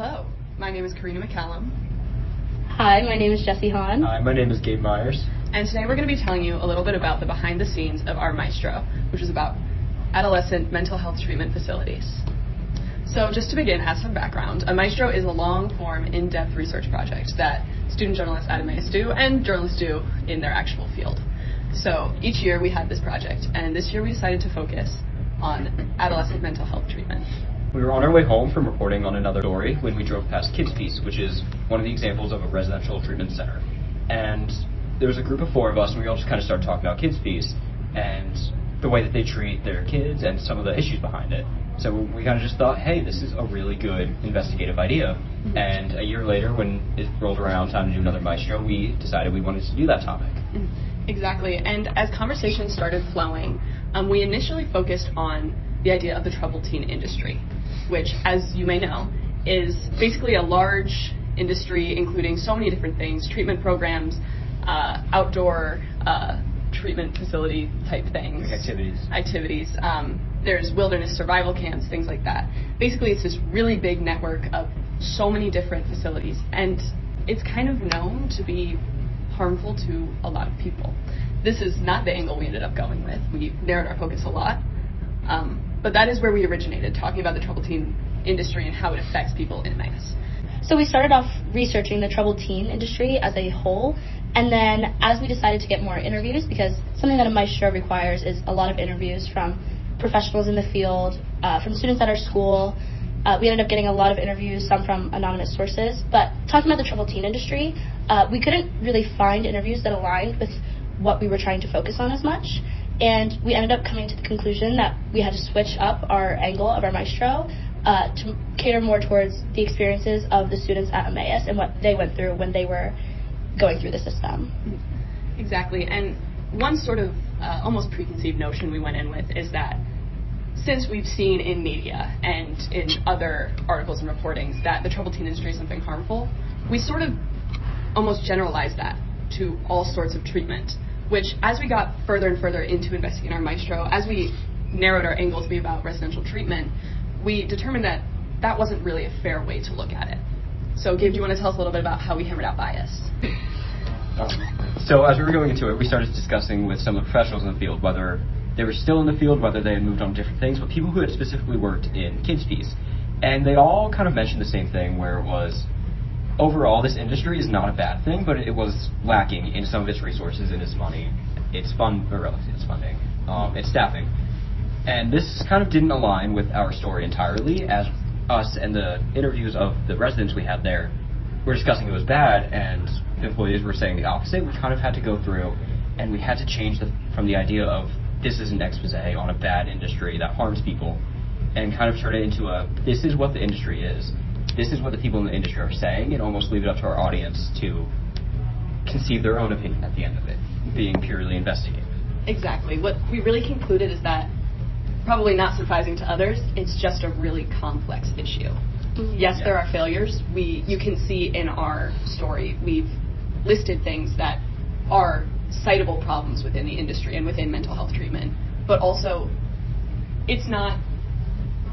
Hello, my name is Carina McCallum. Hi, my name is Jessi Hahn. Hi, my name is Gabe Meyers. And today we're going to be telling you a little bit about the behind the scenes of our Maestro, which is about adolescent mental health treatment facilities. So just to begin, as some background, a Maestro is a long-form, in-depth research project that student journalists at Emmaus do and journalists do in their actual field. So each year we had this project, and this year we decided to focus on adolescent mental health treatment. We were on our way home from reporting on another story when we drove past Kids Piece, which is one of the examples of a residential treatment center. And there was a group of four of us, and we all just kind of started talking about Kids Piece and the way that they treat their kids and some of the issues behind it. So we kind of just thought, hey, this is a really good investigative idea. Mm-hmm. And a year later, when it rolled around time to do another Maestro, we decided we wanted to do that topic. Exactly. And as conversations started flowing, we initially focused on the idea of the troubled teen industry, which, as you may know, is basically a large industry including so many different things: treatment programs, outdoor treatment facility type things. Activities. There's wilderness survival camps, things like that. Basically, it's this really big network of so many different facilities, and it's kind of known to be harmful to a lot of people. This is not the angle we ended up going with. We narrowed our focus a lot. But that is where we originated, talking about the troubled teen industry and how it affects people in Emmaus. So we started off researching the troubled teen industry as a whole, and then as we decided to get more interviews, because something that a Maestro requires is a lot of interviews from professionals in the field, from students at our school. We ended up getting a lot of interviews, some from anonymous sources. But talking about the troubled teen industry, we couldn't really find interviews that aligned with what we were trying to focus on as much. And we ended up coming to the conclusion that we had to switch up our angle of our Maestro to cater more towards the experiences of the students at Emmaus and what they went through when they were going through the system. Exactly. And one sort of almost preconceived notion we went in with is that since we've seen in media and in other articles and reportings that the troubled teen industry is something harmful, we sort of almost generalized that to all sorts of treatment, which, as we got further and further into investigating our Maestro, as we narrowed our angle to be about residential treatment, we determined that that wasn't really a fair way to look at it. So, Gabe, do you want to tell us a little bit about how we hammered out bias? So as we were going into it, we started discussing with some of the professionals in the field, whether they were still in the field, whether they had moved on to different things, but people who had specifically worked in Kids Piece. And they all kind of mentioned the same thing, where it was, overall, this industry is not a bad thing, but it was lacking in some of its resources, in its money, its funding, its staffing. And this kind of didn't align with our story entirely, as us and the interviews of the residents we had there were discussing it was bad, and employees were saying the opposite. We kind of had to go through, and we had to change from the idea of this is an expose on a bad industry that harms people, and kind of turn it into this is what the industry is. This is what the people in the industry are saying, and almost leave it up to our audience to conceive their own opinion at the end of it, being purely investigative. Exactly. What we really concluded is that, probably not surprising to others, it's just a really complex issue. Yes, there are failures. You can see in our story, we've listed things that are citable problems within the industry and within mental health treatment, but also it's not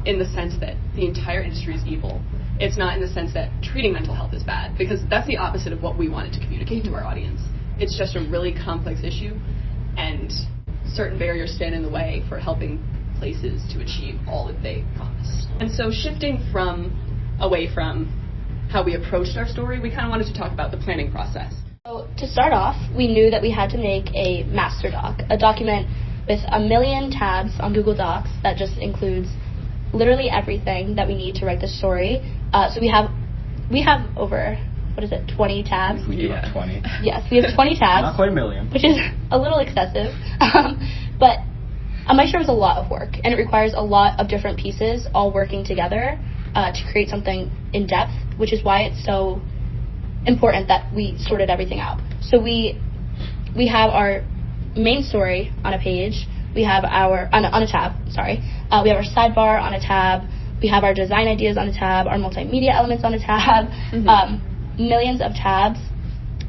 in the sense that the entire industry is evil. It's not in the sense that treating mental health is bad, because that's the opposite of what we wanted to communicate to our audience. It's just a really complex issue, and certain barriers stand in the way for helping places to achieve all that they promise. And so shifting away from how we approached our story, we kind of wanted to talk about the planning process. So to start off, we knew that we had to make a master doc, a document with 1 million tabs on Google Docs that just includes literally everything that we need to write this story. So we have over, 20 tabs? We do have 20. Yes, we have 20 tabs. Not quite 1 million. Which is a little excessive. But a Maestro is a lot of work, and it requires a lot of different pieces all working together to create something in depth, which is why it's so important that we sorted everything out. So we have our main story on a page. We have on a tab. We have our sidebar on a tab. We have our design ideas on a tab. Our multimedia elements on a tab. Millions of tabs,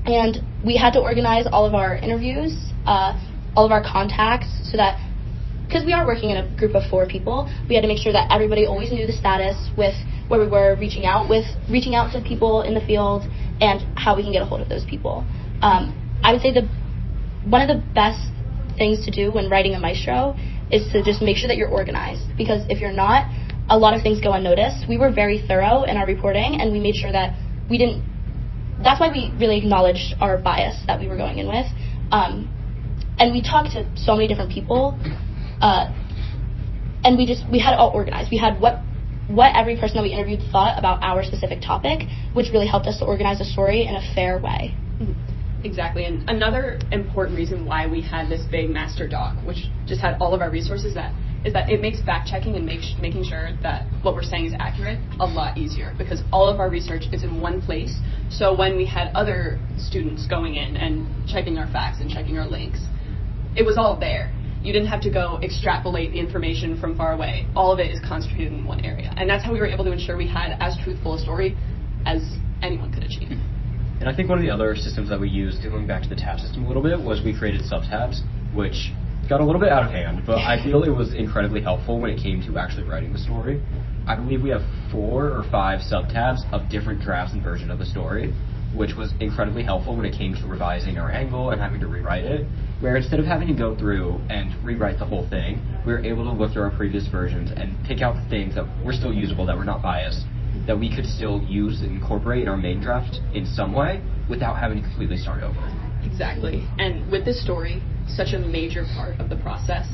and we had to organize all of our interviews, all of our contacts, so that because we are working in a group of 4 people, we had to make sure that everybody always knew the status with where we were reaching out to people in the field and how we can get a hold of those people. I would say one of the best things to do when writing a Maestro is to just make sure that you're organized, because if you're not, a lot of things go unnoticed. We were very thorough in our reporting, and we made sure that we didn't. That's why we really acknowledged our bias that we were going in with, and we talked to so many different people, and we had it all organized. We had what every person that we interviewed thought about our specific topic, which really helped us to organize the story in a fair way. Exactly, and another important reason why we had this big master doc, which just had all of our resources, is that it makes fact-checking and making sure that what we're saying is accurate a lot easier, because all of our research is in one place. So when we had other students going in and checking our facts and checking our links, it was all there. You didn't have to go extrapolate the information from far away. All of it is concentrated in one area. And that's how we were able to ensure we had as truthful a story as anyone could achieve. And I think one of the other systems that we used, going back to the tab system a little bit, was we created subtabs, which got a little bit out of hand, but I feel it was incredibly helpful when it came to actually writing the story. I believe we have 4 or 5 subtabs of different drafts and versions of the story, which was incredibly helpful when it came to revising our angle and having to rewrite it, where instead of having to go through and rewrite the whole thing, we were able to look through our previous versions and pick out the things that were still usable, that were not biased, that we could still use and incorporate in our main draft in some way without having to completely start over. Exactly. And with this story, such a major part of the process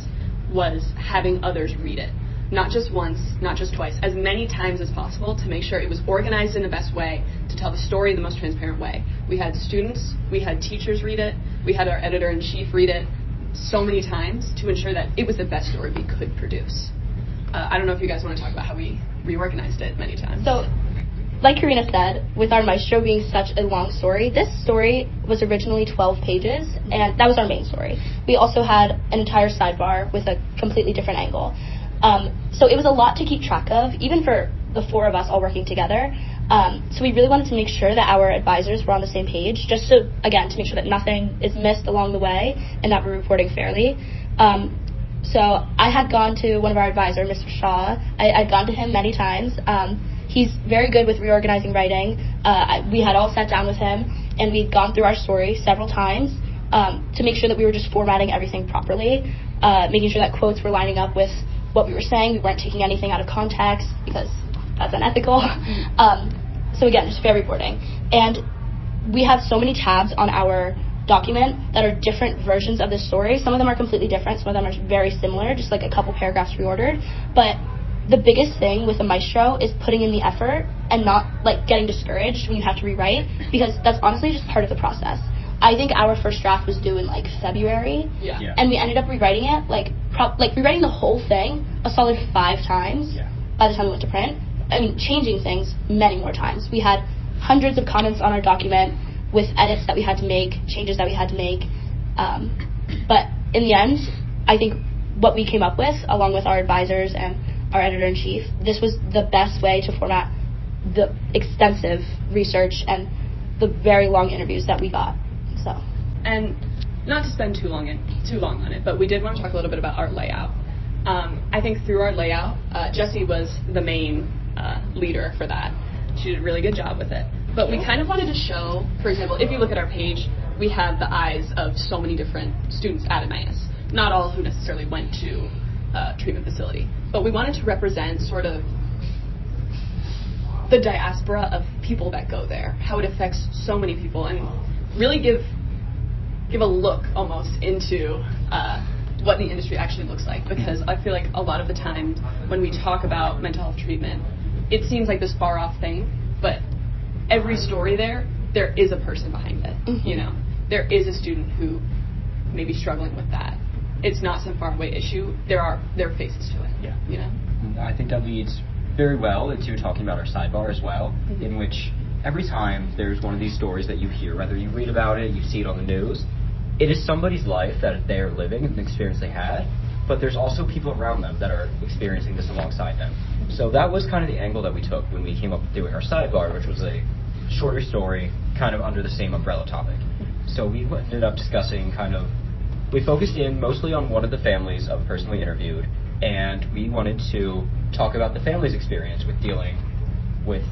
was having others read it. Not just once, not just twice, as many times as possible, to make sure it was organized in the best way, to tell the story in the most transparent way. We had students, we had teachers read it, we had our editor-in-chief read it so many times to ensure that it was the best story we could produce. I don't know if you guys want to talk about how we reorganized it many times. So, like Carina said, with our Maestro being such a long story, this story was originally 12 pages, and that was our main story. We also had an entire sidebar with a completely different angle. So it was a lot to keep track of, even for the 4 of us all working together. So we really wanted to make sure that our advisors were on the same page, just to make sure that nothing is missed along the way and that we're reporting fairly. So I had gone to one of our advisors, Mr. Shaw. I'd gone to him many times. He's very good with reorganizing writing. We had all sat down with him, and we'd gone through our story several times to make sure that we were just formatting everything properly, making sure that quotes were lining up with what we were saying. We weren't taking anything out of context, because that's unethical. So again, just fair reporting. And we have so many tabs on our document that are different versions of the story. Some of them are completely different. Some of them are very similar, just like a couple paragraphs reordered. But the biggest thing with a Maestro is putting in the effort and not getting discouraged when you have to rewrite, because that's honestly just part of the process. I think our first draft was due in February, and we ended up rewriting it rewriting the whole thing a solid 5 times by the time we went to print. I mean, changing things many more times. We had hundreds of comments on our document with edits that we had to make, changes that we had to make. But in the end, I think what we came up with, along with our advisors and our editor-in-chief, this was the best way to format the extensive research and the very long interviews that we got. So, and not to spend too long on it, but we did want to talk a little bit about our layout. I think through our layout, Jessi was the main leader for that. She did a really good job with it. But we kind of wanted to show, for example, if you look at our page, we have the eyes of so many different students at Emmaus. Not all who necessarily went to a treatment facility. But we wanted to represent sort of the diaspora of people that go there, how it affects so many people, and really give a look almost into what the industry actually looks like. Because I feel like a lot of the time when we talk about mental health treatment, it seems like this far off thing, but every story there is a person behind it. Mm-hmm. You know, there is a student who may be struggling with that. It's not some far away issue. There are faces to it. Yeah. You know. I think that leads very well into talking about our sidebar as well, in which every time there's one of these stories that you hear, whether you read about it, you see it on the news, it is somebody's life that they're living and an experience they had, but there's also people around them that are experiencing this alongside them. So that was kind of the angle that we took when we came up with doing our sidebar, which was a shorter story kind of under the same umbrella topic. So we ended up discussing kind of we focused in mostly on one of the families of the person we interviewed, and we wanted to talk about the family's experience with dealing with,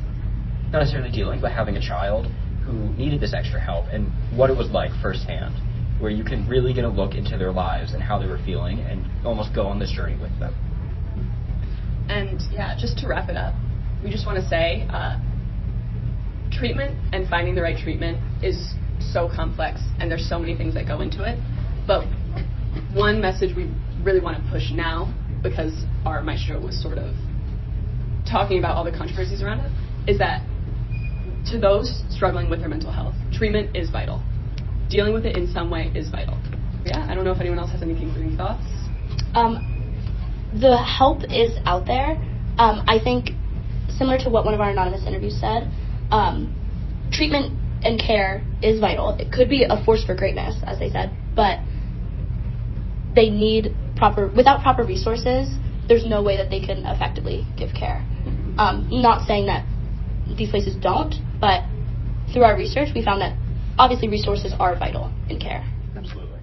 not necessarily dealing, but having a child who needed this extra help and what it was like firsthand, where you can really get a look into their lives and how they were feeling and almost go on this journey with them. And yeah, just to wrap it up, we just want to say treatment and finding the right treatment is so complex, and there's so many things that go into it. But one message we really want to push now, because our Maestro was sort of talking about all the controversies around it, is that to those struggling with their mental health, treatment is vital. Dealing with it in some way is vital. Yeah, I don't know if anyone else has any concluding thoughts. The help is out there. I think, similar to what one of our anonymous interviews said, treatment and care is vital. It could be a force for greatness, as they said, but they need without proper resources, there's no way that they can effectively give care. Not saying that these places don't, but through our research, we found that obviously resources are vital in care. Absolutely.